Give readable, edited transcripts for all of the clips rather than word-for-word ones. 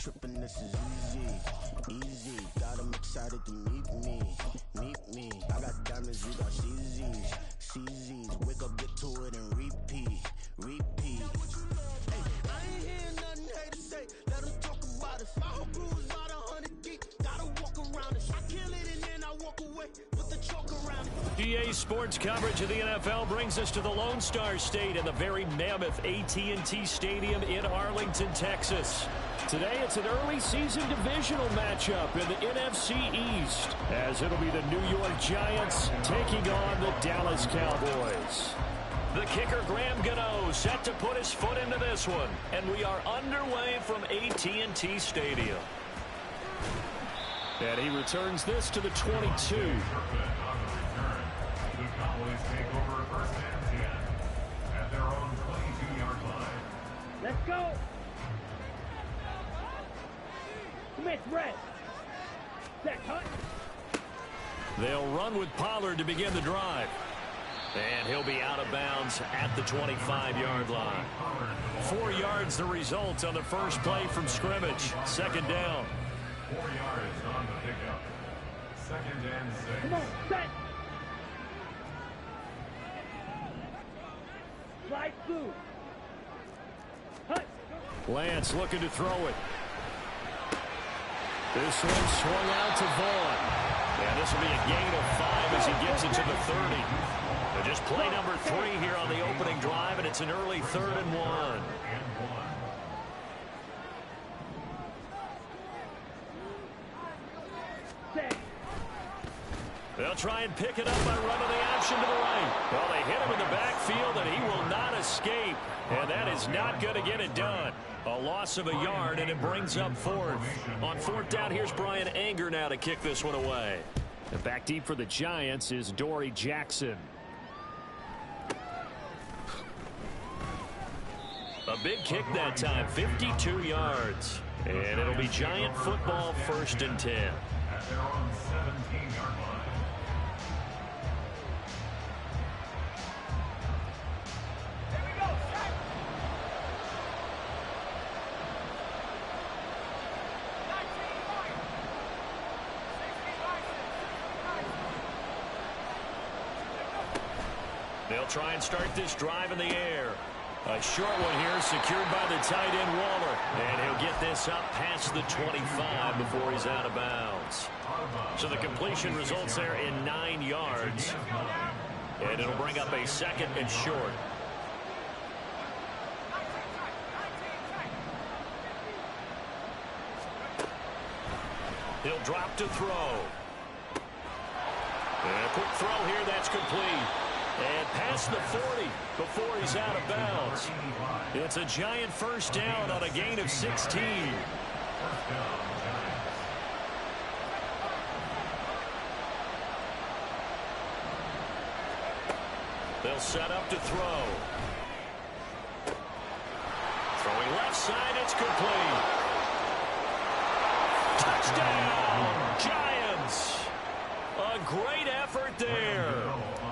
tripping, this is easy. Got them excited to meet me. I got diamonds, you got CZs. Wake up, get to it, and repeat. Hey, I ain't hearing nothing haters say. Let them talk about it. My whole crew is about 100 deep. Gotta walk around it. I kill it and then I walk away with the choke around it. GA Sports coverage of the NFL brings us to the Lone Star State and the very mammoth AT&T Stadium in Arlington, Texas. Today, it's an early season divisional matchup in the NFC East, as it'll be the New York Giants taking on the Dallas Cowboys. The kicker, Graham Gano, set to put his foot into this one, and we are underway from AT&T Stadium. And he returns this to the 22. The Cowboys take over first and 10 at their own 22-yard line. Let's go. Commit red. Set cut. They'll run with Pollard to begin the drive. And he'll be out of bounds at the 25-yard line. 4 yards the result on the first play from scrimmage. Second down. 4 yards on the pickup. Second and 6. Come on, set. Slide through. Hut. Lance looking to throw it. This one swung out to Vaughn. And this will be a gain of 5 as he gets it to the 30. So just play number 3 here on the opening drive, and it's an early 3rd and 1. They'll try and pick it up by running the option to the right. Well, they hit him in the backfield, and he will not escape. And that is not going to get it done. A loss of a yard, and it brings up 4th. On 4th down, here's Brian Anger now to kick this one away. And back deep for the Giants is Dory Jackson. A big kick that time, 52 yards. And it'll be Giant football, 1st and 10. At their own 17-yard line. They'll try and start this drive in the air. A short one here secured by the tight end Waller. And he'll get this up past the 25 before he's out of bounds. So the completion results there in 9 yards. And it'll bring up a 2nd and short. He'll drop to throw. And a quick throw here, that's complete. And past the 40 before he's out of bounds. It's a Giant first down on a gain of 16. They'll set up to throw. Throwing left side, it's complete. Touchdown, Giants! A great effort there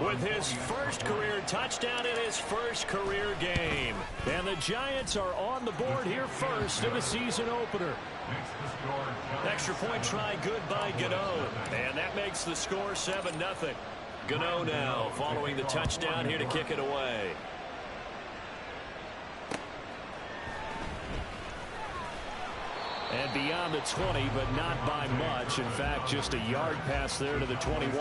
with his first career touchdown in his first career game. And the Giants are on the board here first in the season opener. Extra point try good by Gano. And that makes the score 7-0. Gano now following the touchdown here to kick it away. And beyond the 20, but not by much. In fact, just a yard pass there to the 21.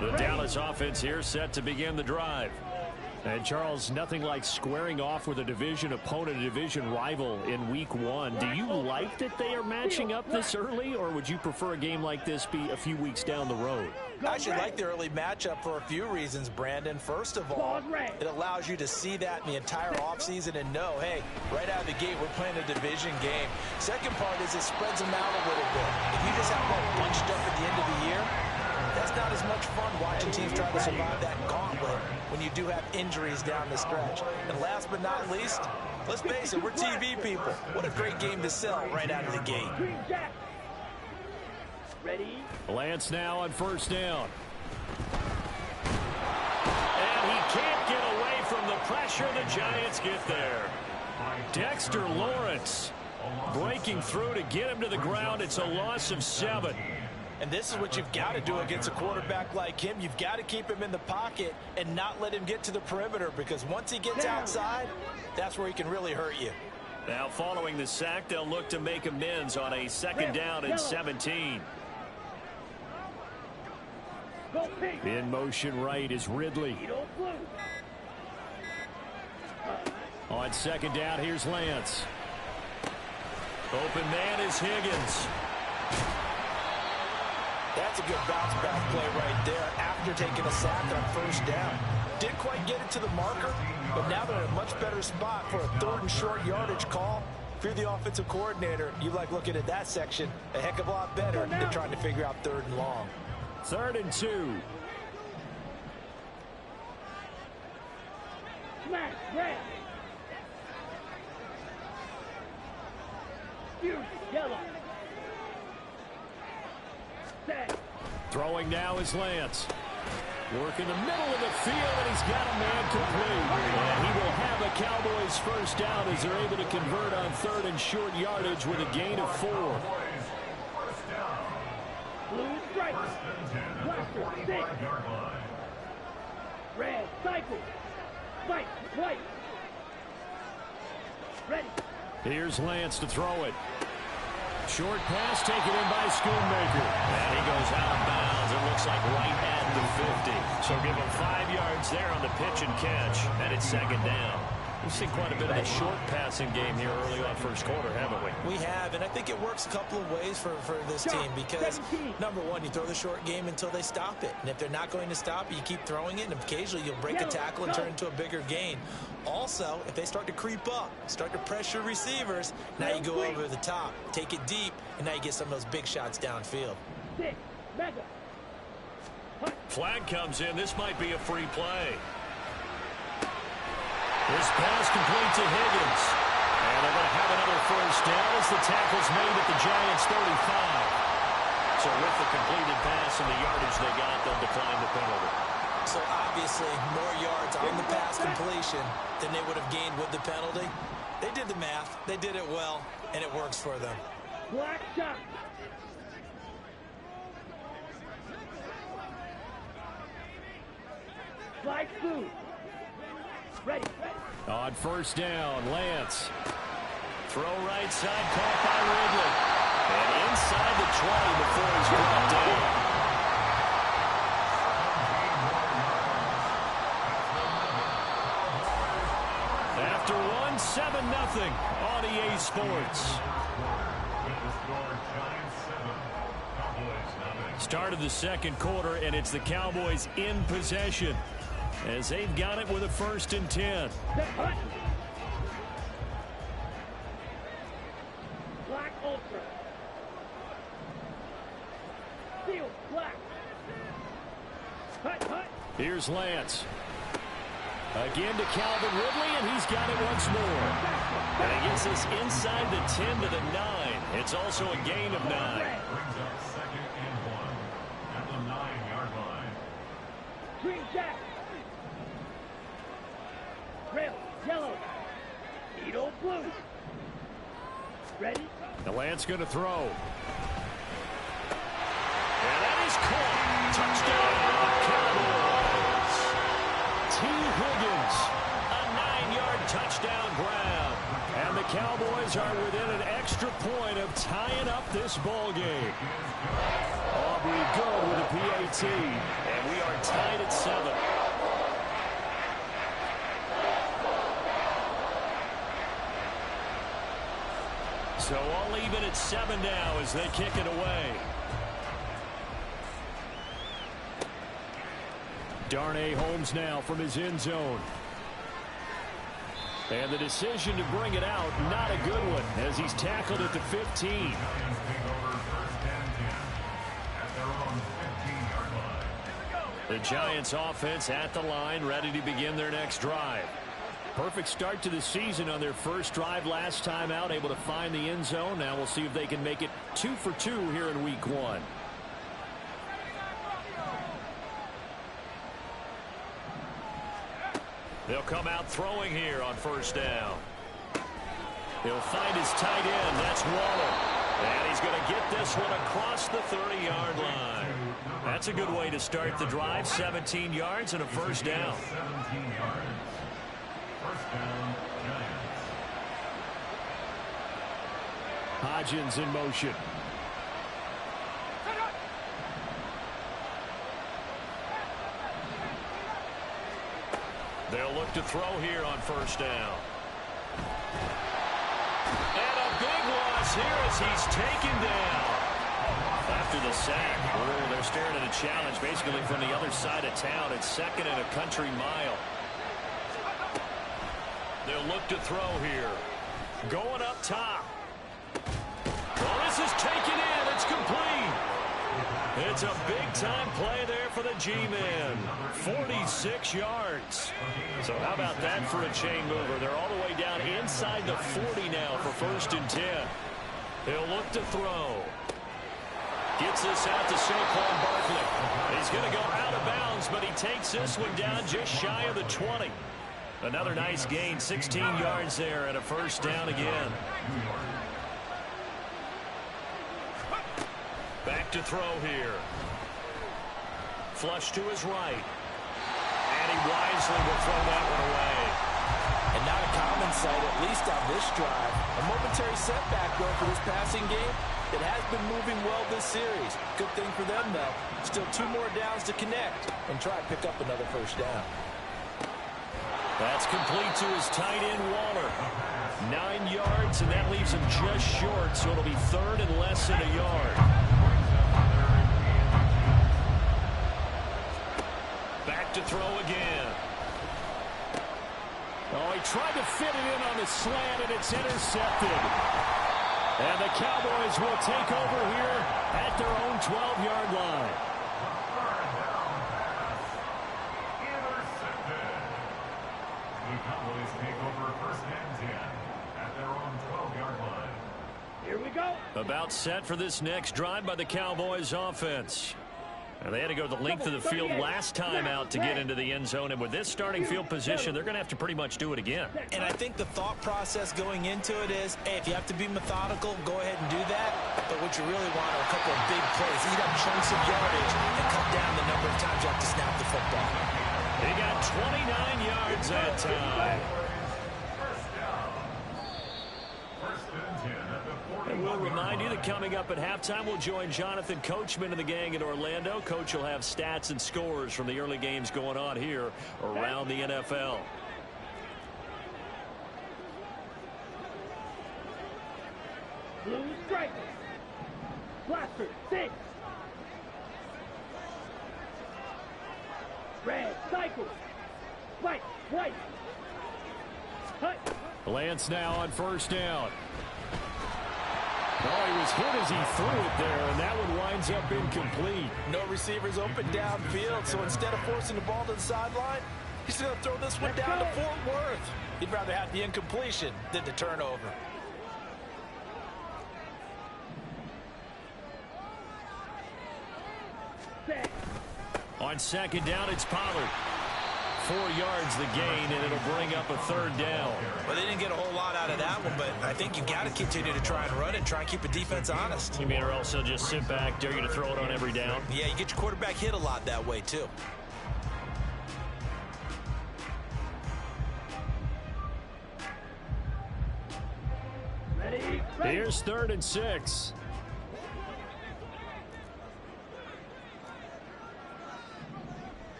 The Dallas offense here set to begin the drive. And Charles, nothing like squaring off with a division opponent, a division rival in week 1. Do you like that they are matching up this early, or would you prefer a game like this be a few weeks down the road? I actually like the early matchup for a few reasons, Brandon. First of all, it allows you to see that in the entire offseason and know, hey, right out of the gate, we're playing a division game. Second part is it spreads them out a little bit. If you just have them all bunched up at the end of the year, that's not as much fun watching teams try to survive that gauntlet when you do have injuries down the stretch. And last but not least, let's face it, we're TV people. What a great game to sell right out of the gate. Ready? Lance now on first down. And he can't get away from the pressure. The Giants get there. Dexter Lawrence breaking through to get him to the ground. It's a loss of 7. And this is what you've got to do against a quarterback like him. You've got to keep him in the pocket and not let him get to the perimeter, because once he gets outside, that's where he can really hurt you. Now following the sack, they'll look to make amends on a 2nd down and 17. In motion right is Ridley. On 2nd down, here's Lance. Open man is Higgins. That's a good bounce back play right there after taking a sack on 1st down. Didn't quite get it to the marker, but now they're in a much better spot for a 3rd and short yardage call. If you're the offensive coordinator, you like looking at that section a heck of a lot better than trying to figure out 3rd and long. 3rd and 2. Smash, red. Yellow. Set. Throwing now is Lance. Work in the middle of the field, and he's got a man complete. And he will have a Cowboys 1st down as they're able to convert on 3rd and short yardage with a gain of 4. Blue strike. Blaster, 6. Red, cycle. White, white. Ready. Here's Lance to throw it. Short pass taken in by Schoonmaker. And he goes out of bounds. It looks like right at the 50. So give him 5 yards there on the pitch and catch. And it's 2nd down. We've seen quite a bit of a short passing game here early on 1st quarter, haven't we? We have, and I think it works a couple of ways for this team because, number one, you throw the short game until they stop it. And if they're not going to stop it, you keep throwing it, and occasionally you'll break a tackle and turn it into a bigger gain. Also, if they start to creep up, start to pressure receivers, now you go over the top, take it deep, and now you get some of those big shots downfield. Flag comes in. This might be a free play. This pass complete to Higgins. And they're going to have another 1st down as the tackle's made at the Giants' 35. So with the completed pass and the yardage they got, they'll decline the penalty. So obviously more yards on the pass completion than they would have gained with the penalty. They did the math. They did it well, and it works for them. Black shot. Flag food. Ready. On 1st down, Lance. Throw right side, caught by Ridley. And inside the 20 before he's brought down. After one, 7-0 on EA Sports. Start of the 2nd quarter, and it's the Cowboys in possession as they've got it with a 1st and 10. Black ultra. Steel black. Hut. Here's Lance. Again to Calvin Ridley, and he's got it once more. And he gets us inside the 10 to the 9. It's also a gain of 9. Brings up 2nd and 1 at the 9-yard line. Green jack. Red, yellow. Edo blue. Ready? The Lance going to throw. And that is caught. Touchdown, Cowboys. T. Higgins, a 9-yard touchdown grab. And the Cowboys are within an extra point of tying up this ball game. Aubrey good with a PAT. And we are tied at 7. So all even at 7 now as they kick it away. Darnay Holmes now from his end zone. And the decision to bring it out, not a good one, as he's tackled at the 15. The Giants offense at the line, ready to begin their next drive. Perfect start to the season on their first drive last time out, able to find the end zone. Now we'll see if they can make it 2 for 2 here in week 1. They'll come out throwing here on 1st down. He'll find his tight end. That's Waller. And he's going to get this one across the 30-yard line. That's a good way to start the drive. 17 yards and a first down. 17 yards. First down, Giants. Hodgins in motion. They'll look to throw here on first down. And a big loss here as he's taken down. After the sack, they're staring at a challenge basically from the other side of town. It's second and a country mile. They'll look to throw here. Going up top. Well, this is taken in. It's complete. It's a big-time play there for the G-Man. 46 yards. So how about that for a chain mover? They're all the way down inside the 40 now for 1st and 10. He'll look to throw. Gets this out to Saquon Barkley. He's going to go out of bounds, but he takes this one down just shy of the 20. Another nice gain, 16 yards there and a first down again. Back to throw here. Flush to his right. And he wisely will throw that one away. And not a common sight, at least on this drive. A momentary setback, though, for this passing game. It has been moving well this series. Good thing for them, though. Still 2 more downs to connect and try to pick up another first down. That's complete to his tight end, Waller. 9 yards, and that leaves him just short, so it'll be 3rd and less than a yard. Back to throw again. Oh, he tried to fit it in on the slant, and it's intercepted. And the Cowboys will take over here at their own 12-yard line. The Cowboys take over 1st and 10 at their own 12-yard line. Here we go. About set for this next drive by the Cowboys offense. And they had to go the length of the field last time out to get into the end zone. And with this starting field position, they're going to have to pretty much do it again. And I think the thought process going into it is, hey, if you have to be methodical, go ahead and do that. But what you really want are a couple of big plays. Eat up chunks of yardage and cut down the number of times you have to snap the football. He got 29 yards that time. And we'll remind you that coming up at halftime, we'll join Jonathan Coachman and the gang in Orlando. Coach will have stats and scores from the early games going on here around the NFL. Blue striker. Blaster, 6. Red, cycle. White, white. Hut. Lance now on first down. Oh, he was hit as he threw it there, and that one winds up incomplete. No receivers open downfield, so instead of forcing the ball to the sideline, he's going to throw this one down to Fort Worth. He'd rather have the incompletion than the turnover. On second down, it's Pollard. 4 yards the gain, and it'll bring up a 3rd down. Well, they didn't get a whole lot out of that one, but I think you've got to continue to try and run it, try and keep the defense honest. You mean, or else they'll just sit back, dare you to throw it on every down? Yeah, you get your quarterback hit a lot that way, too. Ready? Here's 3rd and 6.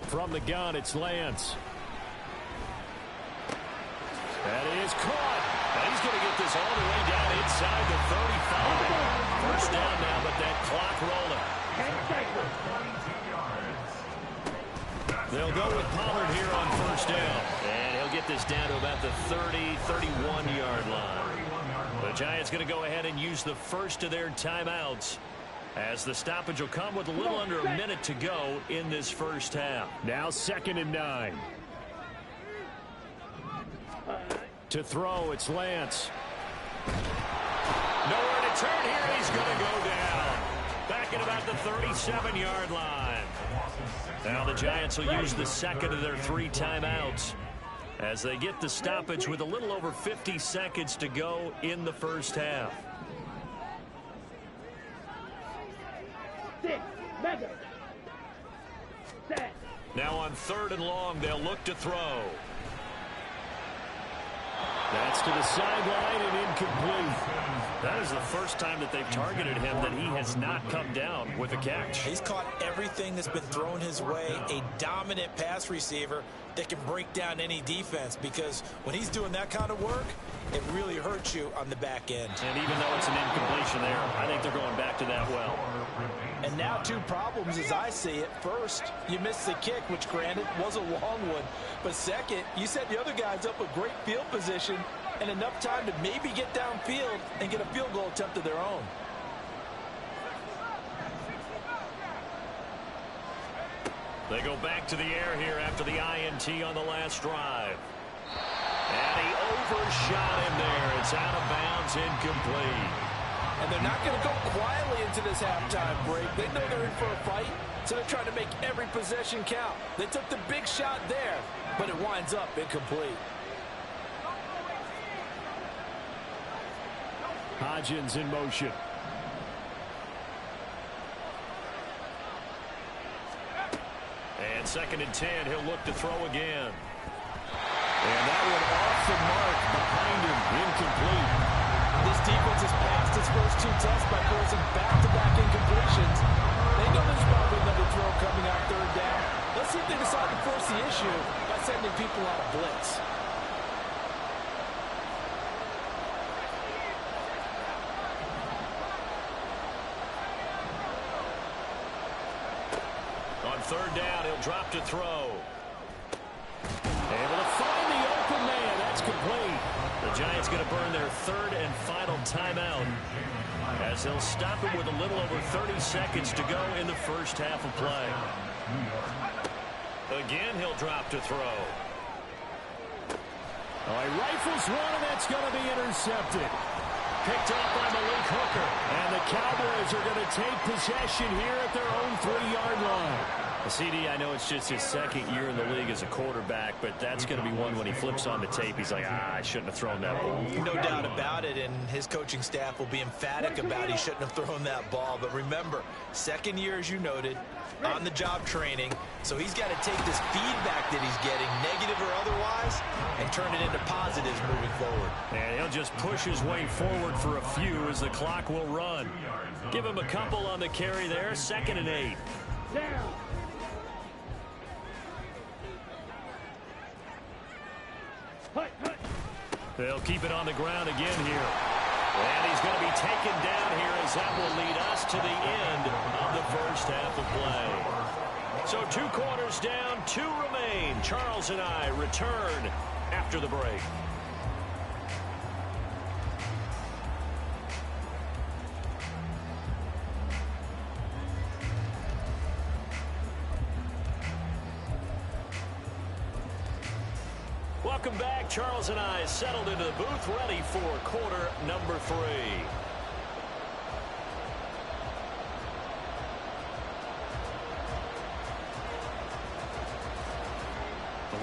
From the gun, it's Lance. That is caught. And he's going to get this all the way down inside the 35. First down now, but that clock rolling. They'll go with Pollard here on first down. And he'll get this down to about the 30, 31-yard line. The Giants going to go ahead and use the first of their timeouts, as the stoppage will come with a little under a minute to go in this first half. Now 2nd and 9. To throw, it's Lance. Nowhere to turn here. He's going to go down. Back at about the 37-yard line. Now the Giants will use the second of their 3 timeouts. as they get the stoppage with a little over 50 seconds to go in the first half. Now on 3rd and long, they'll look to throw. That's to the sideline and incomplete. That is the first time that they've targeted him that he has not come down with a catch. He's caught everything that's been thrown his way. A dominant pass receiver that can break down any defense, because when he's doing that kind of work, it really hurts you on the back end. And even though it's an incompletion there, I think they're going back to that well. And now 2 problems as I see it. First, you missed the kick, which granted was a long one. But second, you set the other guys up with great field position and enough time to maybe get downfield and get a field goal attempt of their own. They go back to the air here after the INT on the last drive. And he overshot him there. It's out of bounds, incomplete. And they're not going to go quietly into this halftime break. They know they're in for a fight, so they're trying to make every possession count. They took the big shot there, but it winds up incomplete. Hodgins in motion. And 2nd and 10, he'll look to throw again. And that one off the mark behind him, incomplete. This defense has passed its first 2 tests by forcing back-to-back incompletions. They know there's probably another throw coming on 3rd down. Let's see if they decide to force the issue by sending people on a blitz. On 3rd down, he'll drop to throw. Able to find the open man. That's complete. The Giants going to burn their 3rd and final timeout, as they'll stop him with a little over 30 seconds to go in the first half of play. Again, he'll drop to throw. Oh, he rifles one, and that's going to be intercepted. Picked up by Malik Hooker. And the Cowboys are going to take possession here at their own 3-yard line. CD, I know it's just his 2nd year in the league as a quarterback, but that's going to be one when he flips on the tape. He's like, I shouldn't have thrown that ball. No doubt about it, and his coaching staff will be emphatic about he shouldn't have thrown that ball. But remember, 2nd year, as you noted, on-the-job training, so he's got to take this feedback that he's getting, negative or otherwise, and turn it into positives moving forward. And he'll just push his way forward for a few as the clock will run. Give him a couple on the carry there, 2nd and 8. Down. They'll keep it on the ground again here. And he's going to be taken down here, as that will lead us to the end of the first half of play. So 2 quarters down, 2 remain. Charles and I return after the break. Welcome back. Charles and I settled into the booth, ready for quarter number 3.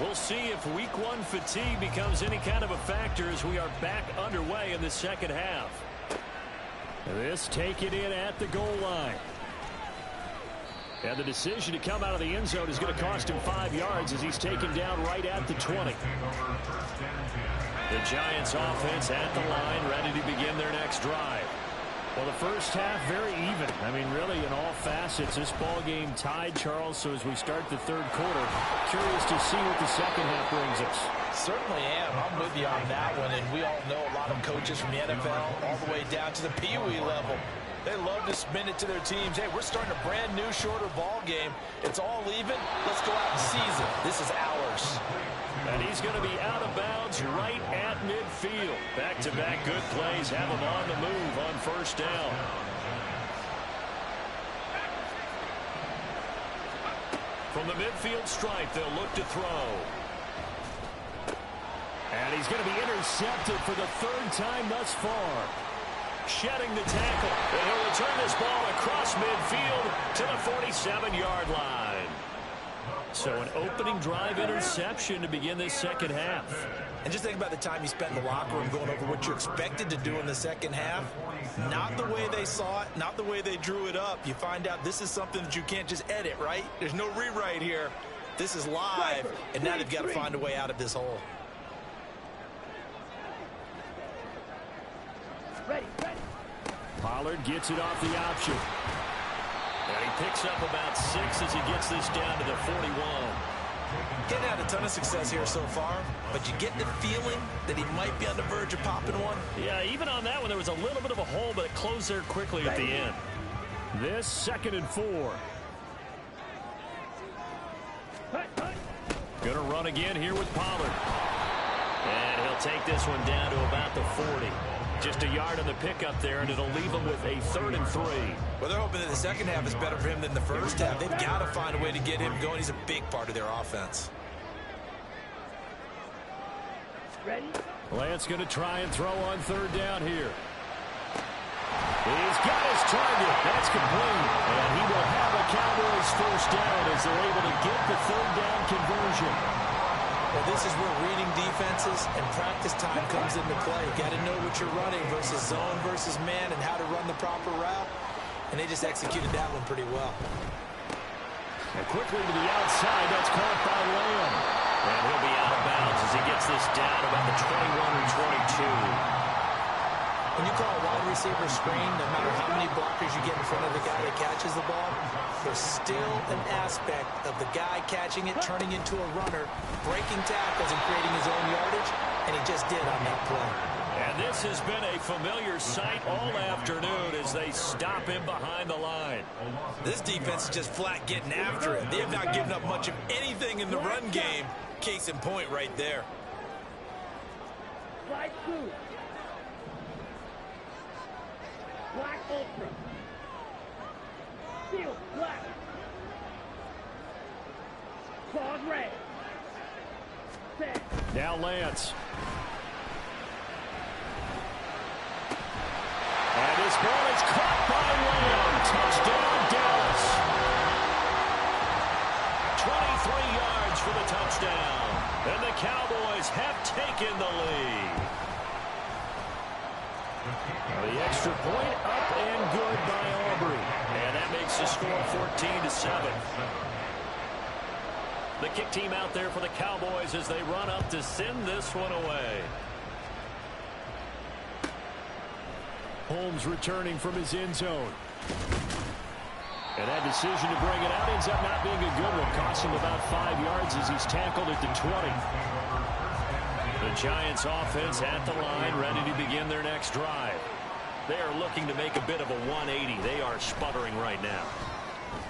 We'll see if week 1 fatigue becomes any kind of a factor as we are back underway in the second half. This taken in at the goal line. And the decision to come out of the end zone is going to cost him 5 yards as he's taken down right at the 20. The Giants offense at the line, ready to begin their next drive. Well, the first half very even. I mean, really, in all facets, this ball game tied, Charles. So as we start the 3rd quarter, curious to see what the second half brings us. Certainly am. I'm with you on that one. And we all know a lot of coaches from the NFL all the way down to the Pee Wee level. They love to spin it to their teams. Hey, we're starting a brand new, shorter ball game. It's all even. Let's go out and seize it. This is ours. And he's going to be out of bounds right at midfield. Back-to-back good plays have him on the move on first down. From the midfield stripe, they'll look to throw. And he's going to be intercepted for the 3rd time thus far. Shedding the tackle, and he'll return this ball across midfield to the 47-yard line. So an opening drive interception to begin this second half. And just think about the time you spent in the locker room going over what you expected to do in the second half. Not the way they saw it, not the way they drew it up. You find out this is something that you can't just edit, right? There's no rewrite here. This is live, and now they've got to find a way out of this hole. Ready, ready. Pollard gets it off the option. And he picks up about 6 as he gets this down to the 41. Getting had a ton of success here so far, but you get the feeling that he might be on the verge of popping one. Yeah, even on that one, there was a little bit of a hole, but it closed there quickly at the end. This 2nd and 4. Going to run again here with Pollard. And he'll take this one down to about the 40. Just a yard on the pickup there, and it'll leave him with a 3rd and 3. Well, they're hoping that the second half is better for him than the first half. They've got to find a way to get him going. He's a big part of their offense. Ready? Lance going to try and throw on 3rd down here. He's got his target. That's complete. And he will have a Cowboys 1st down as they're able to get the 3rd down conversion. Well, this is where reading defenses and practice time comes into play. You got to know what you're running versus zone versus man and how to run the proper route. And they just executed that one pretty well. And quickly to the outside. That's caught by Lamb. And he'll be out of bounds as he gets this down about the 21 or 22. When you call a wide receiver screen, no matter how many blockers you get in front of the guy that catches the ball, there's still an aspect of the guy catching it, turning into a runner, breaking tackles and creating his own yardage, and he just did on that play. And this has been a familiar sight all afternoon as they stop him behind the line. This defense is just flat getting after it. They have not given up much of anything in the run game. Case in point right there. Slide 2. Black Ultra. Steel black. Claws red. Set. Now Lance. And this ball is caught by Lamb. Touchdown, Dallas. 23 yards for the touchdown. And the Cowboys have taken the lead. The extra point up and good by Aubrey. And that makes the score 14-7. The kick team out there for the Cowboys as they run up to send this one away. Holmes returning from his end zone. And that decision to bring it out ends up not being a good one. Costs him about 5 yards as he's tackled at the 20. The Giants offense at the line, ready to begin their next drive. They are looking to make a bit of a 180. They are sputtering right now.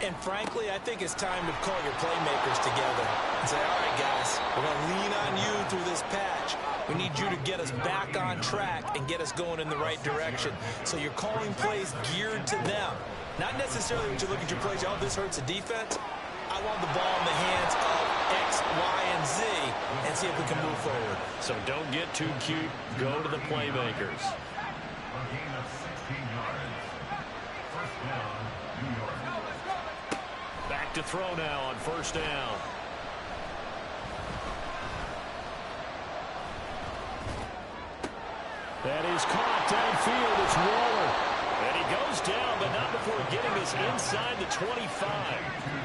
And frankly, I think it's time to call your playmakers together and say, all right, guys, we're going to lean on you through this patch. We need you to get us back on track and get us going in the right direction. So you're calling plays geared to them. Not necessarily what you're looking to plays, oh, this hurts the defense. I want the ball in the hands of X, Y, and Z and see if we can move forward. So don't get too cute. Go to the playmakers. A gain of 16 yards. 1st down, New York. Back to throw now on 1st down. That is caught downfield. It's Waller. And he goes down, but not before getting this inside the 25.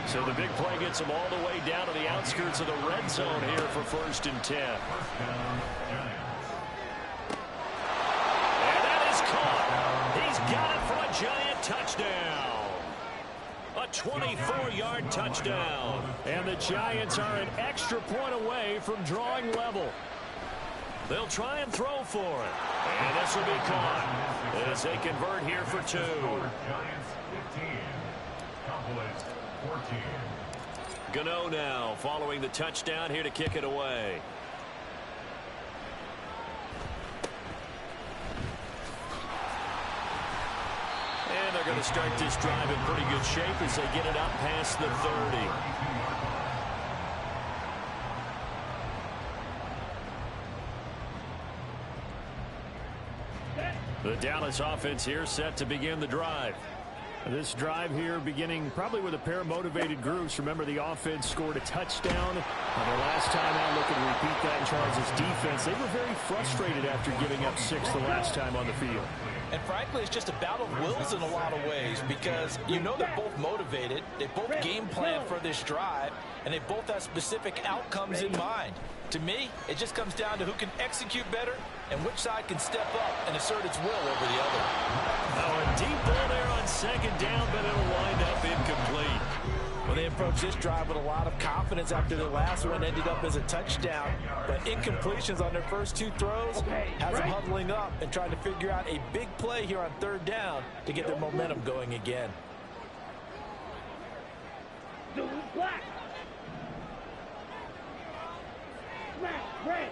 So the big play gets him all the way down to the outskirts of the red zone here for 1st and 10. And that is caught. He's got it for a Giant touchdown. A 24-yard touchdown. And the Giants are an extra point away from drawing level. They'll try and throw for it. And this will be caught as they convert here for 2. Giants 15. Cowboys 14. Gano now following the touchdown here to kick it away. And they're going to start this drive in pretty good shape as they get it up past the 30. The Dallas offense here set to begin the drive. This drive here beginning probably with a pair of motivated groups. Remember, the offense scored a touchdown. Their last time out, looking to repeat that in Charles' defense. They were very frustrated after giving up 6 the last time on the field. And frankly, it's just a battle of wills in a lot of ways because you know they're both motivated. They both game plan for this drive, and they both have specific outcomes in mind. To me, it just comes down to who can execute better and which side can step up and assert its will over the other. Oh, a deep ball there on second down, but it'll wind up incomplete. Well, they approached this drive with a lot of confidence after the last one ended up as a touchdown. But incompletions on their first 2 throws has them huddling up and trying to figure out a big play here on third down to get their momentum going again. Black. Red.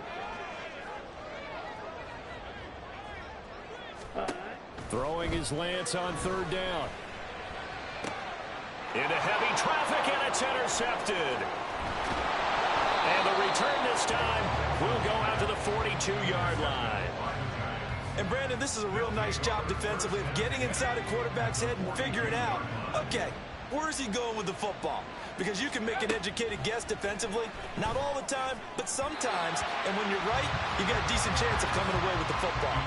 Throwing is Lance on third down. Into heavy traffic, and it's intercepted. And the return this time will go out to the 42-yard line. And, Brandon, this is a real nice job defensively of getting inside a quarterback's head and figuring out, okay, where is he going with the football? Because you can make an educated guess defensively, not all the time, but sometimes. And when you're right, you got a decent chance of coming away with the football.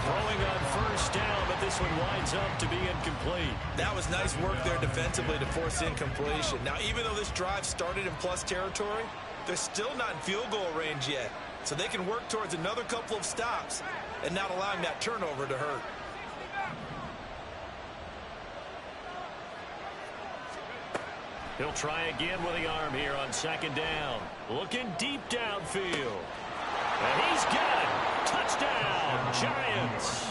Throwing on first down, but this one winds up to be incomplete. That was nice work there defensively to force incompletion. Now, even though this drive started in plus territory, they're still not in field goal range yet. So they can work towards another couple of stops and not allowing that turnover to hurt. He'll try again with the arm here on second down. Looking deep downfield. And he's got it. Touchdown, Giants.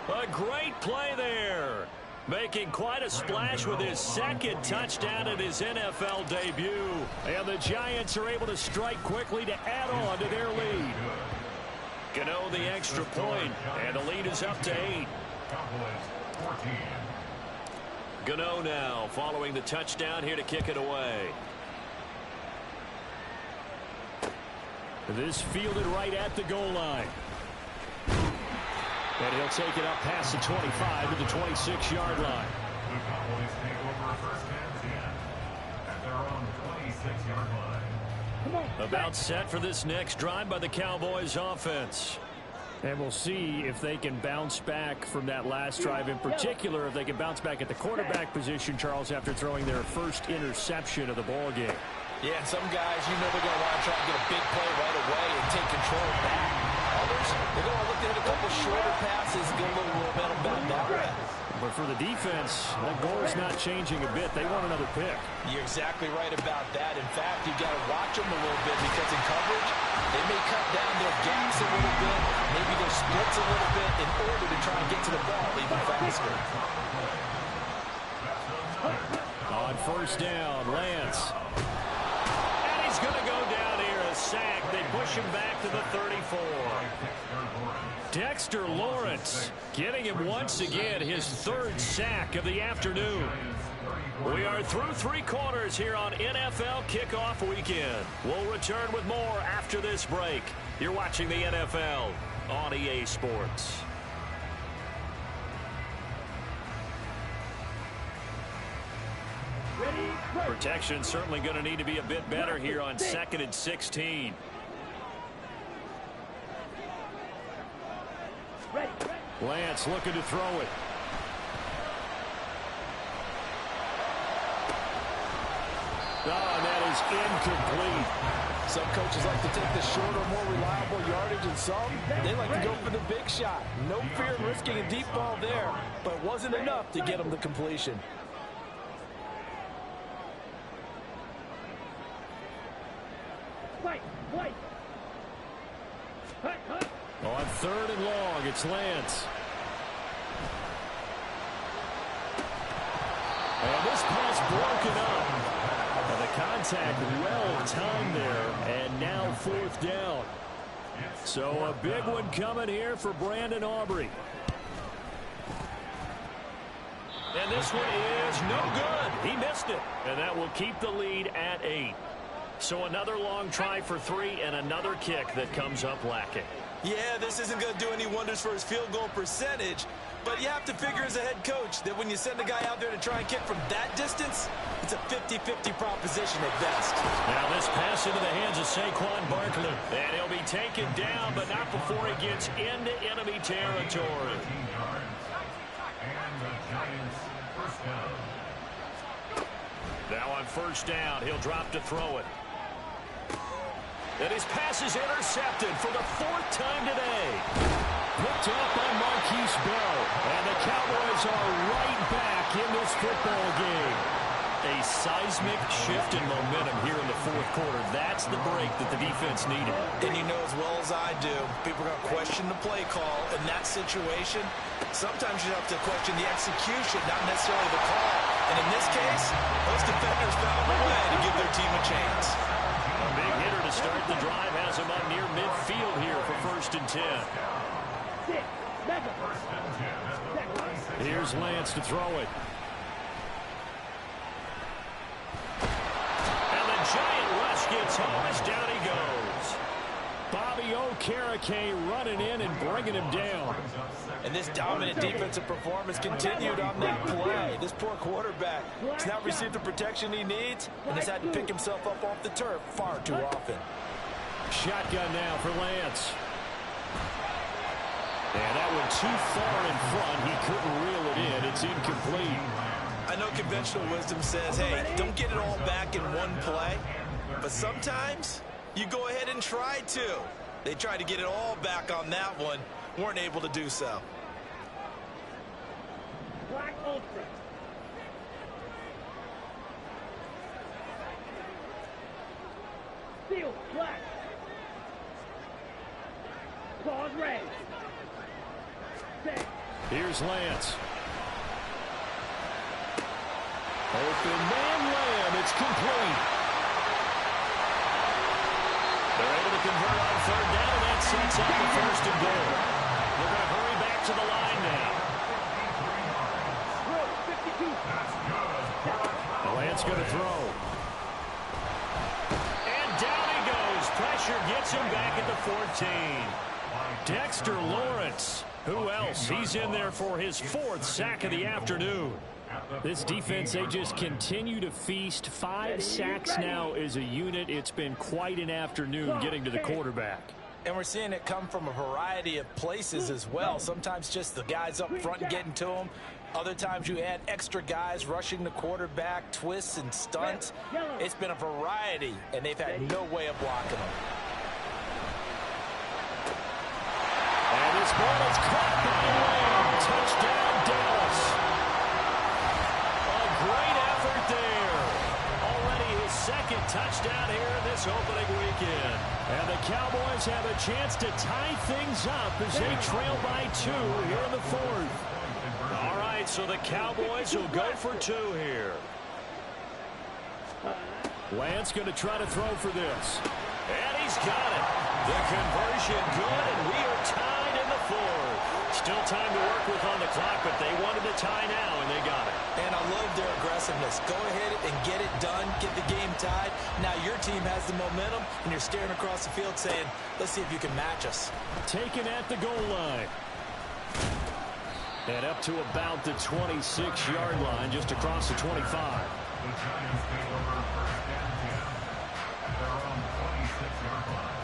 A great play there. Making quite a splash with his second touchdown in his NFL debut. And the Giants are able to strike quickly to add on to their lead. Gano the extra point, and the lead is up to 8. Cowboys 14. Gano now following the touchdown here to kick it away. This fielded right at the goal line. And he'll take it up past the 25 to the 26-yard line. The Cowboys take over first and 10 at their own 26-yard line. About set for this next drive by the Cowboys offense. And we'll see if they can bounce back from that last drive, in particular if they can bounce back at the quarterback position, Charles, after throwing their first interception of the ball game. Yeah, and some guys, you know they're going to want to try and get a big play right away and take control back. Others, they're going to look at a couple shorter passes, get a little momentum back that way. But for the defense, that goal is not changing a bit. They want another pick. You're exactly right about that. In fact, you've got to watch them a little bit because in coverage, they may cut down their gaps a little bit, maybe their splits a little bit in order to try and get to the ball even faster. On first down, Lance. And he's going to go down here, a sack. They push him back to the 34. Dexter Lawrence getting him once again his 3rd sack of the afternoon. We are through 3 quarters here on NFL Kickoff Weekend. We'll return with more after this break. You're watching the NFL on EA Sports. Protection certainly going to need to be a bit better here on 2nd and 16. Lance looking to throw it. Oh, and that is incomplete. Some coaches like to take the shorter, more reliable yardage, and some, they like to go for the big shot. No fear of risking a deep ball there, but it wasn't enough to get them the completion. On 3rd and long, it's Lance. And this pass broken up. And the contact well timed there, and now 4th down. So a big one coming here for Brandon Aubrey. And this one is no good. He missed it. And that will keep the lead at 8. So another long try for 3 and another kick that comes up lacking. Yeah, this isn't going to do any wonders for his field goal percentage, But you have to figure as a head coach that when you send a guy out there to try and kick from that distance, it's a 50-50 proposition at best. Now this pass into the hands of Saquon Barkley. And he'll be taken down, but not before he gets into enemy territory. And the Giants first down. Now on first down, he'll drop to throw it. And his pass is intercepted for the 4th time today. Picked up by Marquise Bell. And the Cowboys are right back in this football game. A seismic shift in momentum here in the 4th quarter. That's the break that the defense needed. And you know as well as I do, people are going to question the play call in that situation. Sometimes you have to question the execution, not necessarily the call. And in this case, those defenders found a way to give their team a chance. A big hitter to start the drive has him up near midfield here for 1st and 10. Here's Lance to throw it. And the giant rush gets home as down he goes. Bobby Okereke running in and bringing him down. And this dominant defensive performance continued on that play. This poor quarterback has not received the protection he needs and has had to pick himself up off the turf far too often. Shotgun now for Lance. And that went too far in front. He couldn't reel it in. It's incomplete. I know conventional wisdom says, hey, don't get it all back in one play. But sometimes you go ahead and try to. They tried to get it all back on that one. Weren't able to do so. Black Ultra. Steel, black. Claws red. Set. Here's Lance. Open man Lamb. It's complete. They're able to convert on 3rd down, and that sets up the 1st and goal. They're going to hurry back to the line now. Lance going to throw. And down he goes. Pressure gets him back at the 14. Dexter Lawrence. Who else? He's in there for his 4th sack of the afternoon. This defense, they just continue to feast. 5 sacks now as a unit. It's been quite an afternoon getting to the quarterback. And we're seeing it come from a variety of places as well. Sometimes just the guys up front getting to him. Other times you add extra guys rushing the quarterback, twists and stunts. It's been a variety, and they've had no way of blocking them. And this ball is caught by Lamb. Touchdown, Dallas. A great effort there. Already his 2nd touchdown here in this opening weekend. And the Cowboys have a chance to tie things up as they trail by 2 here in the 4th. All right, so the Cowboys will go for 2 here. Lance going to try to throw for this. And he's got it. The conversion good, and we are tied in the 4th. Still time to work with on the clock, but they wanted to tie now, and they got it. And I love their aggressiveness. Go ahead and get it done, get the game tied. Now your team has the momentum, and you're staring across the field saying, let's see if you can match us. Taken at the goal line. And up to about the 26-yard line, just across the 25. The Giants take over 1st and 10 at their own 26-yard line.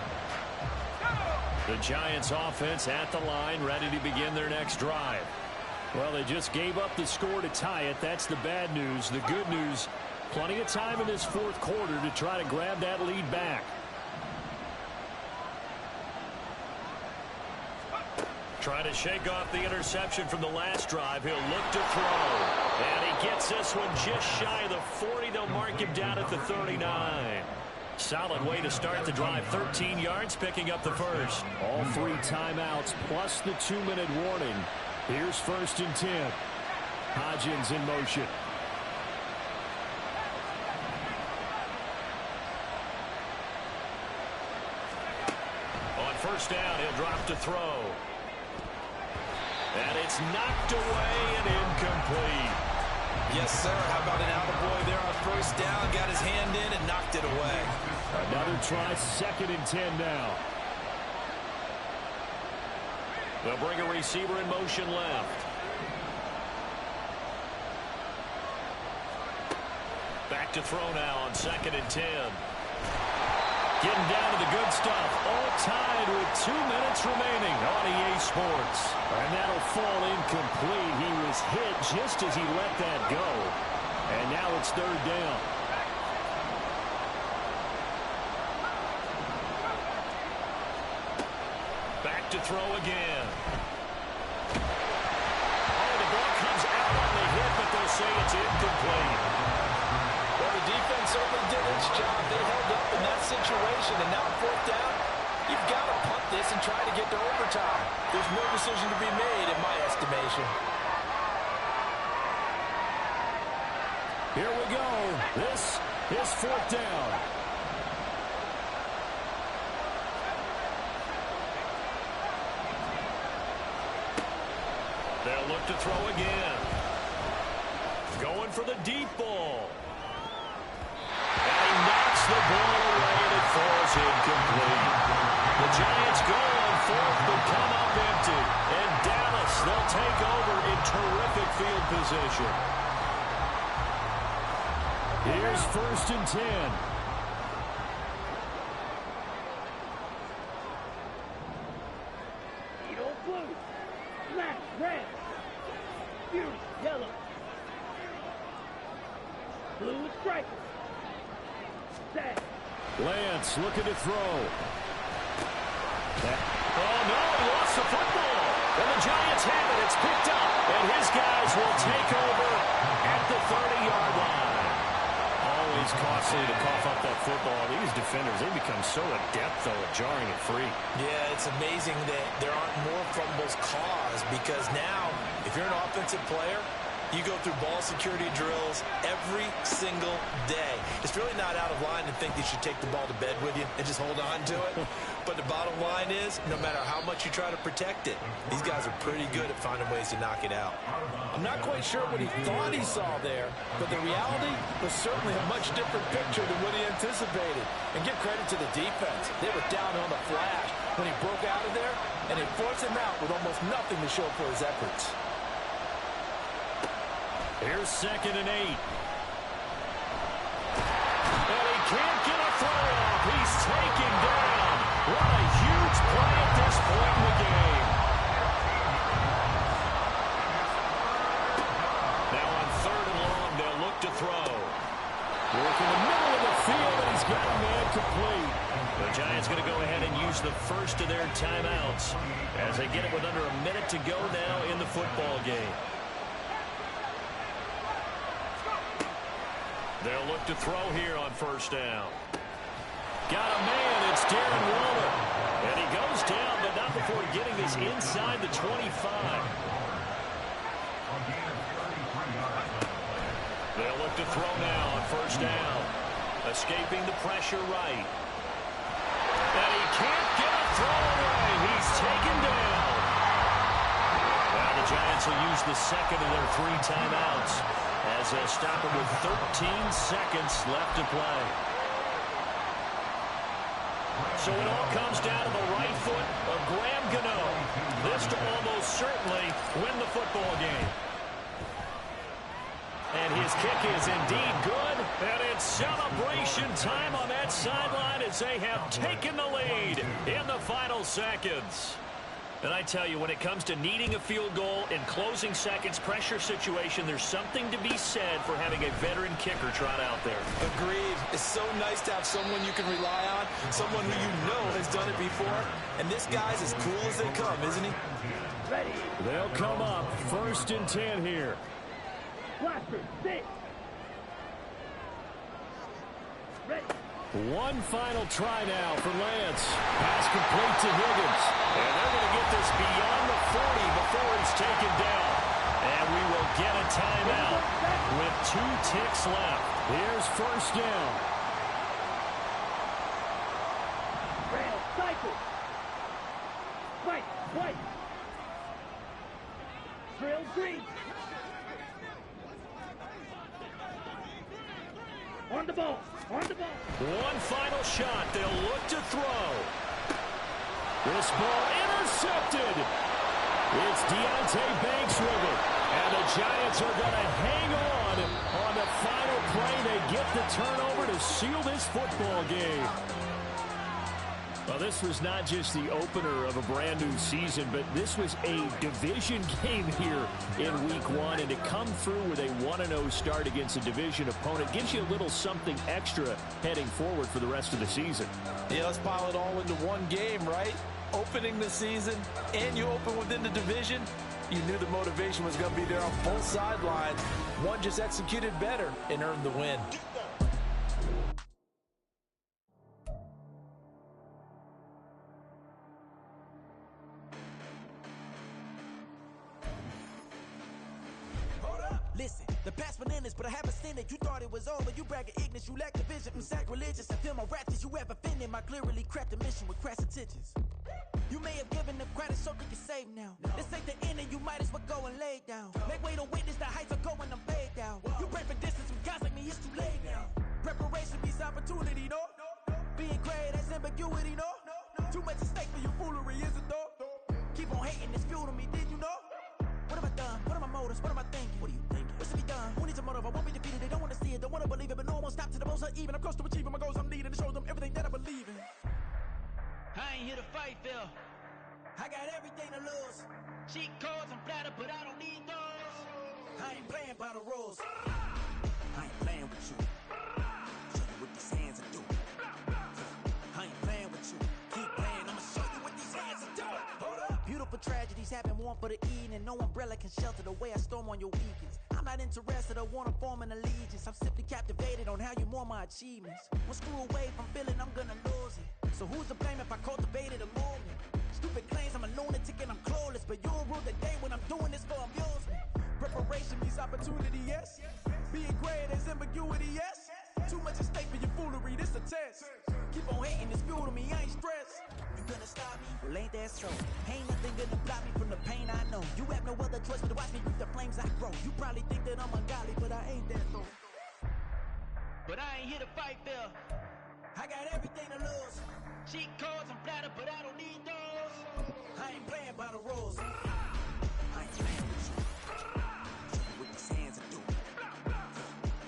The Giants offense at the line, ready to begin their next drive. Well, they just gave up the score to tie it. That's the bad news. The good news, plenty of time in this 4th quarter to try to grab that lead back. Trying to shake off the interception from the last drive. He'll look to throw. And he gets this one just shy of the 40. They'll mark him down at the 39. Solid way to start the drive. 13 yards, picking up the 1st. All 3 timeouts plus the 2-minute warning. Here's 1st and 10. Hodgins in motion. On 1st down, he'll drop to throw. And it's knocked away and incomplete. Yes, sir. How about an attaboy there on 1st down? Got his hand in and knocked it away. Another try, 2nd and 10 now. They'll bring a receiver in motion left. Back to throw now on 2nd and 10. Getting down to the good stuff. All tied with 2 minutes remaining on EA Sports. And that'll fall incomplete. He was hit just as he let that go. And now it's 3rd down. Back to throw again. Oh, the ball comes out on the hit, but they'll say it's incomplete. Well, the defense certainly did its job. They held up in that situation, and now 4th down, you've got to punt this and try to get to overtime. There's no decision to be made in my estimation. Here we go. This is 4th down. They'll look to throw again. Going for the deep ball. And he knocks the ball away, and it falls incomplete. The Giants go on 4th, but come up empty. And Dallas, they'll take over in terrific field position. Here's 1st and 10. Edo blue. Black, red. Fury, yellow. Blue is striker. Set. Lance looking to throw. Oh, no, he lost the football. And the Giants have it. It's picked up. And his guys will take over at the 30-yard line. Always costly to cough up that football. These defenders, they become so adept, though, at jarring it free. Yeah, it's amazing that there aren't more fumbles caused, because now, if you're an offensive player, you go through ball security drills every single day. It's really not out of line to think that you should take the ball to bed with you and just hold on to it. But the bottom line is, no matter how much you try to protect it, these guys are pretty good at finding ways to knock it out. I'm not quite sure what he thought he saw there, but the reality was certainly a much different picture than what he anticipated. And give credit to the defense. They were down on the flash when he broke out of there, and they forced him out with almost nothing to show for his efforts. Here's 2nd and 8. And he can't get a throw off. He's taken down. What a huge play at this point in the game. Now on 3rd and long, they'll look to throw. Work in the middle of the field, and he's got a man complete. The Giants going to go ahead and use the first of their timeouts as they get it with under a minute to go now in the football game. They'll look to throw here on 1st down. Got a man. It's Darren Waller. And he goes down, but not before getting this inside the 25. They'll look to throw now on 1st down. Escaping the pressure right. And he can't get a throw away. He's taken down. Now the Giants will use the second of their 3 timeouts as they'll stop it with 13 seconds left to play. So it all comes down to the right foot of Graham Gano. This to almost certainly win the football game. And his kick is indeed good. And it's celebration time on that sideline as they have taken the lead in the final seconds. And I tell you, when it comes to needing a field goal in closing seconds, pressure situation, there's something to be said for having a veteran kicker trot out there. Agreed. It's so nice to have someone you can rely on, someone who you know has done it before. And this guy's as cool as they come, isn't he? Ready. They'll come up 1st and 10 here. Blaster, 6. Ready. One final try now for Lance. Pass complete to Higgins. And they're going to get this beyond the 40 before it's taken down. And we will get a timeout with 2 ticks left. Here's 1st down. Rail, cycle. White, white. Drill, green. On the ball. On the ball. One final shot. They'll look to throw. This ball intercepted. It's Deontay Banks with it. And the Giants are going to hang on the final play. They get the turnover to seal this football game. Well, this was not just the opener of a brand new season, but this was a division game here in week one. And to come through with a 1-0 start against a division opponent gives you a little something extra heading forward for the rest of the season. Yeah, let's pile it all into one game, right? Opening the season, and you open within the division. You knew the motivation was going to be there on both sidelines. One just executed better and earned the win. Listen, the past bananas, but I haven't seen it. You thought it was over, you bragging ignorance, you lack the vision. I'm sacrilegious, I feel my raptors, you have offended my clearly crafted mission with crass intentions. You may have given them credit so they can save now. This ain't the end and you might as well go and lay down. Make way to witness the heights are going, I'm paid down. You pray for distance with guys like me, it's too late now. Preparation means opportunity, no? Being great has ambiguity, no? Too much at stake for your foolery, is it though? Keep on hating, it's fuel to me, did you know? What have I done? What are my motives? What am I thinking? What are you thinking? What's to be done? Who needs a motive? I won't be defeated. They don't want to see it, don't want to believe it, but no one won't stop to the most uneven. I'm close to achieving my goals. I'm needing to show them everything that I believe in. I ain't here to fight, Phil. I got everything to lose. Cheat codes, I'm flattered, but I don't need those. I ain't playing by the rules. I ain't playing with you. Show you what these hands are doing. I ain't playing with you. Keep playing, I'ma show you what these hands are doing. Hold up. Beautiful tragedies happen, one for the evening. No umbrella can shelter the way I storm on your weekends. I'm not interested, I wanna form an allegiance. I'm simply captivated on how you mourn my achievements. One screw away from feeling I'm gonna lose it. So who's to blame if I cultivated a movement? Stupid claims I'm a lunatic and I'm clueless, but you'll rule the day when I'm doing this for amusement. Preparation means opportunity, yes. Being great is ambiguity, yes. Too much at stake for your foolery, this a test. Keep on hating, it's fuel to me, I ain't stressed. You gonna stop me? Well, ain't that so? Ain't nothing gonna block me from the pain I know. You have no other choice but to watch me reap the flames I grow. You probably think that I'm ungodly, but I ain't that though. But I ain't here to fight, Phil. I got everything to lose. Cheat codes, I'm flattered, but I don't need those. I ain't playing by the rules. I ain't playing with you. Show you what these hands are doing.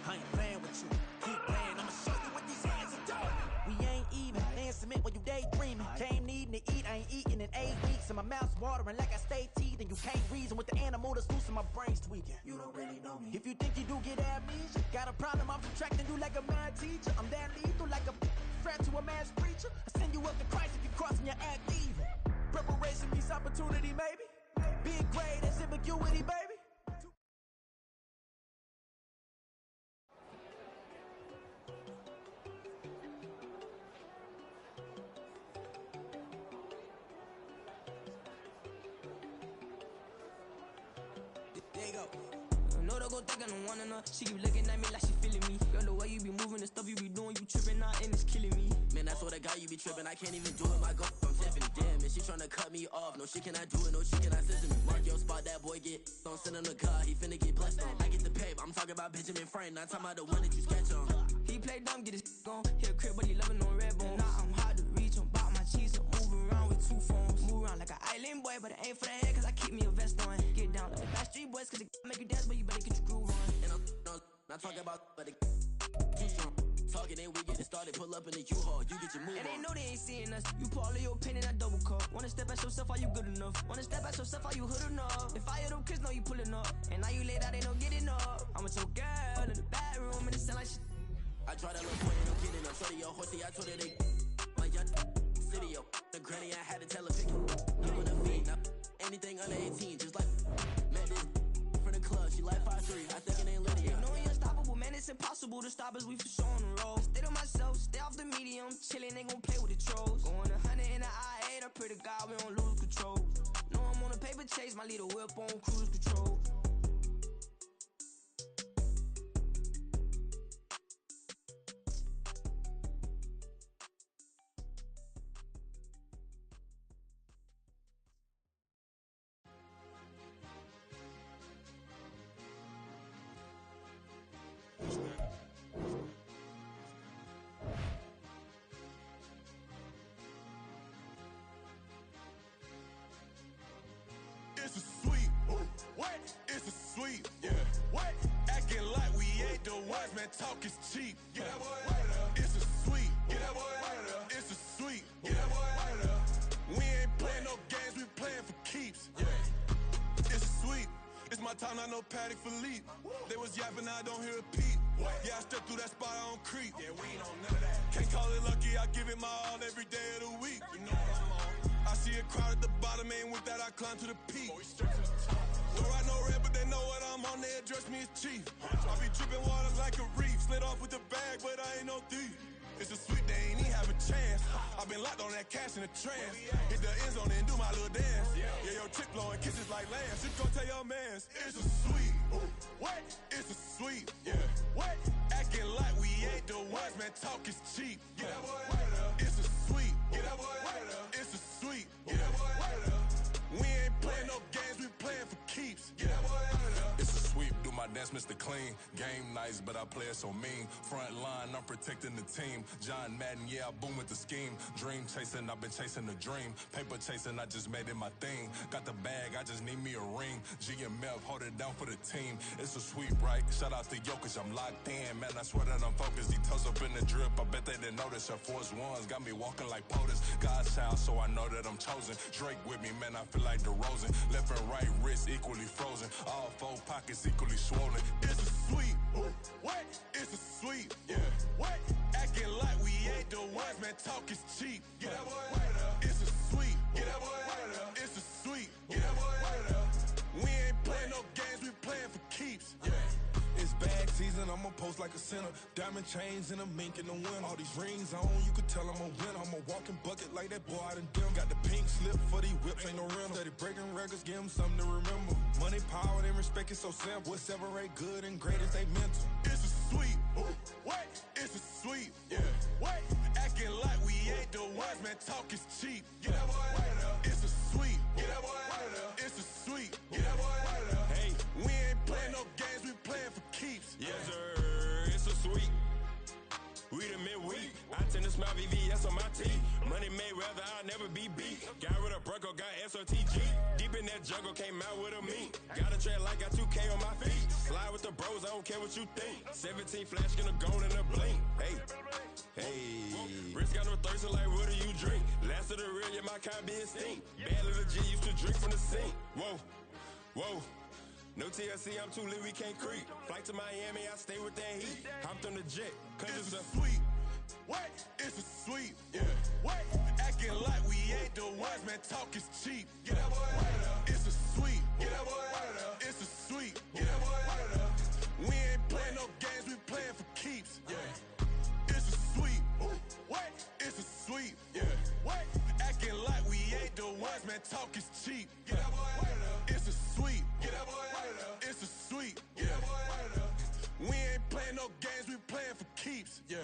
I ain't playing with you. Keep playing, I'ma show you what these hands are doing. We ain't even. They ain't submit when you daydreaming. Came needing to eat, I ain't eating in 8 weeks. And my mouth's watering like I stay teething. You can't reason with the animal that's loose and my brain's tweaking. You don't really know me. If you think you do get amnesia, got a problem, I'm subtracting you like a mad teacher. I'm that lethal like a threat to a mass preacher. I send you up to Christ if you crossing your act evil. Preparation means opportunity, maybe. Being great is ambiguity, baby. There you go. No, they gon' think I don't want her. She keep looking at me like she feeling me. Girl, the way you be moving, the stuff you be doing, you tripping out and it's killing me. Man, that's what I got, you be tripping. I can't even do it, my girl from Tiffany. Damn, and she tryna cut me off. No shit can I do it, no shit can I listen me. Mark your spot, that boy get. Don't send him the car, he finna get blessed on. I get the paper, I'm talking about Benjamin Frank, not talking about the one that you sketch on. He play dumb, get his gone. Hit a crib, but he loving on red bone. Now I'm hard to reach, I'm bout my cheese. I'm moving around with 2 phones. Move around like an island boy, but it ain't for the head, cause I keep me a vest on. Get down like the Backstreet Boys, cause it make you dance, but you better get your groove on. And I'm not talking about, but it too strong. Talking and we get it started, pull up in the U-Haul, you get your move And they on. know they ain't seeing us. You put all of your pain in that double cup. Wanna step at yourself, are you good enough? Wanna step at yourself, are you hood enough? If I hear them kids know you pulling up, and now you laid out, they don't get enough. I'm with your girl in the bedroom, and it sound like shit. I try that little boy, ain't no kidding up. Shorty, your horsey, I told her they my young city, yo. The granny, I had to tell her pick it. You wanna feed, now anything under 18, just like met this from the club, she like 5'3", I think it ain't Lydia. No, we unstoppable, man, it's impossible to stop us, we for sure on the road. Stay to myself, stay off the medium, chillin', ain't gon' play with the trolls. Going 100 in the I-8, I pray to God we don't lose control. No, I'm on a paper chase, my leader whip on cruise control. It's a sweet, wet man, talk is cheap. Get that boy out of there. It's a sweep. Get that boy out of there. It's a sweep. Get that boy out of there. We ain't playing no games, we playing for keeps. Yeah. It's a sweep. It's my time, not no Paddock Philippe. They was yapping, I don't hear a peep. Yeah, I step through that spot, I don't creep. Yeah, we ain't on none of that. Can't call it lucky, I give it my all every day of the week. You know what I'm on. I see a crowd at the bottom, and with that I climb to the peak. Throw out no red, but they know what I'm on, they address me as chief. I be dripping water like a reef. Slid off with the bag, but I ain't no thief. It's a sweet, they ain't even have a chance. I been locked on that cash in a trance. Hit the end zone and do my little dance. Yeah, your chick blowing kisses like Lance. You gon' tell your mans, it's a sweet. What? It's a sweet. Yeah. What? Acting like we ain't the ones, man, talk is cheap. Get that boy out of there. It's a sweet. Get that boy out of there. It's a sweet. Get that boy out of there. We ain't playing no games, we playing for keeps. Get that boy out of there. It's a sweep, do my dance, Mr. Clean. Game nice, but I play it so mean. Front line, I'm protecting the team. John Madden, yeah, I boom with the scheme. Dream chasing, I've been chasing the dream. Paper chasing, I just made it my thing. Got the bag, I just need me a ring. GMF, hold it down for the team. It's a sweep, right? Shout out to Jokic, I'm locked in. Man, I swear that I'm focused. These toes up in the drip, I bet they didn't notice. Her force ones got me walking like POTUS. God's child, so I know that I'm chosen. Drake with me, man, I feel like DeRozan. Left and right wrist equally frozen. All four pockets equally swollen. It's a sweep. What? It's a sweep. Yeah. What? Acting like we ain't the ones, man, talk is cheap. Get that boy out of there. It's a sweep. Get that boy out of there. It's a sweep. Get that boy out of there. We ain't playing no games, we playing for keeps. Yeah. It's bag season, I'ma post like a sinner. Diamond chains and a mink in the wind. All these rings on, you could tell I'm a winner. I'm a walking bucket like that boy out in Denver. Got the pink slip for these whips, ain't no rental. Steady breaking records, give them something to remember. Money, power, and respect is so simple. What separate good and great is they mental. It's a sweep. What? It's a sweep. Yeah. What? Acting like we ain't the ones, man, talk is cheap. Get that boy out of there. It's a sweep. Get that boy out of there. It's a sweep. Get that boy out of there. Hey, we ain't playing no games, we playing for keeps. Yes, sir. It's a sweep. We the midweek. I tend to smile VVS on my teeth. Money made rather I'll never be beat. Got rid of Bronco, got SOTG. Deep in that jungle, came out with a meat. Got a tread like got 2K on my feet. Slide with the bros, I don't care what you think. 17 flash, gonna go in a blink. Hey, hey. Wrist got no thirst, like what do you drink? Last of the real, yeah, my kind be a stink. Bad little G used to drink from the sink. Whoa, whoa. No TLC, I'm too lit, we can't creep. Flight to Miami, I stay with that heat. Hopped on the jet, cause it's a sweep. What? It's a sweep. Yeah. What? Acting like we ain't the ones, man, talk is cheap. Get that boy out of there. It's a sweep. Get that boy out of there. It's a sweep. Get that boy out of there. We ain't playing no games, we playing for keeps. Yeah. It's a sweep. What? It's a sweep. Yeah. What? Acting like we ain't the ones, man, talk is cheap. Get that boy out of there. It's a sweep. Get that boy out of there. It's a sweep. Get that boy out of there. We ain't playing no games, we playing for keeps. Yeah.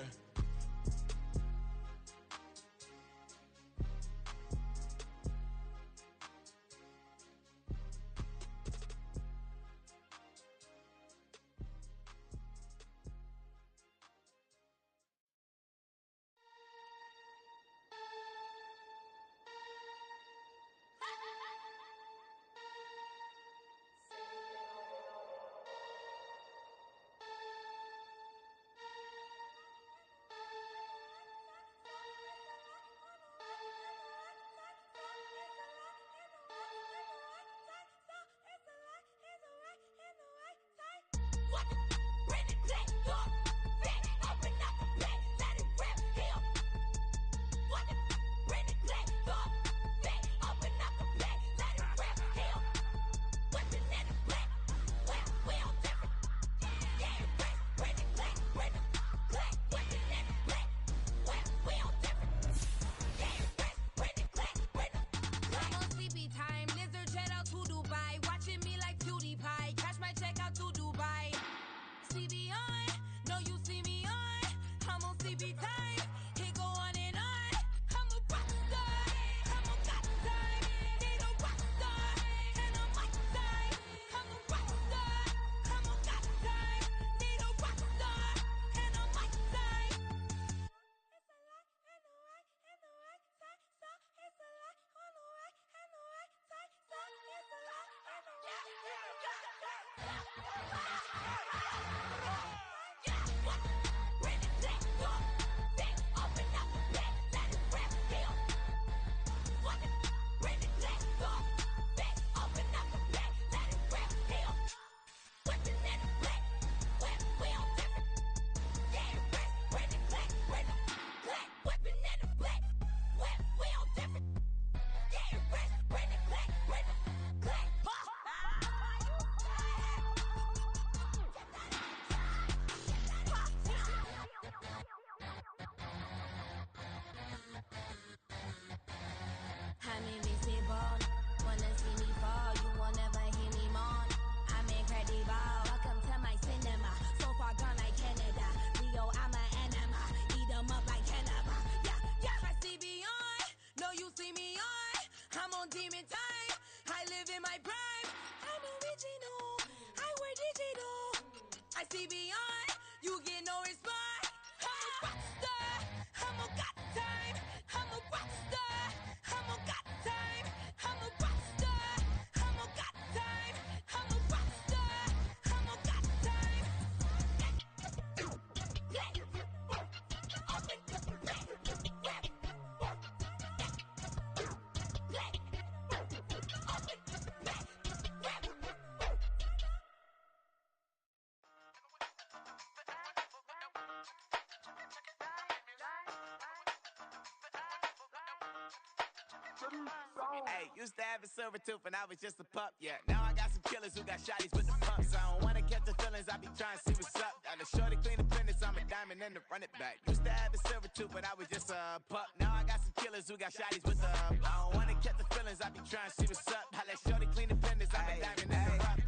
Hey, used to have a silver tooth when I was just a pup, yeah. Now I got some killers who got shotties with the pumps. I don't wanna catch the feelings, I be trying to see what's up. Got a shorty clean the fitness, I'm a diamond and to run it back. Used to have a silver tooth when I was just a pup. Now I got some killers who got shotties with the I don't wanna catch the feelings, I be trying to see what's up. I let shorty clean the fitness, I'm a diamond and to run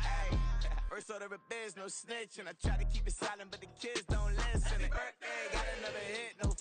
First order of biz, no snitch, and I try to keep it silent, but the kids don't listen. Birthday, got another hit, no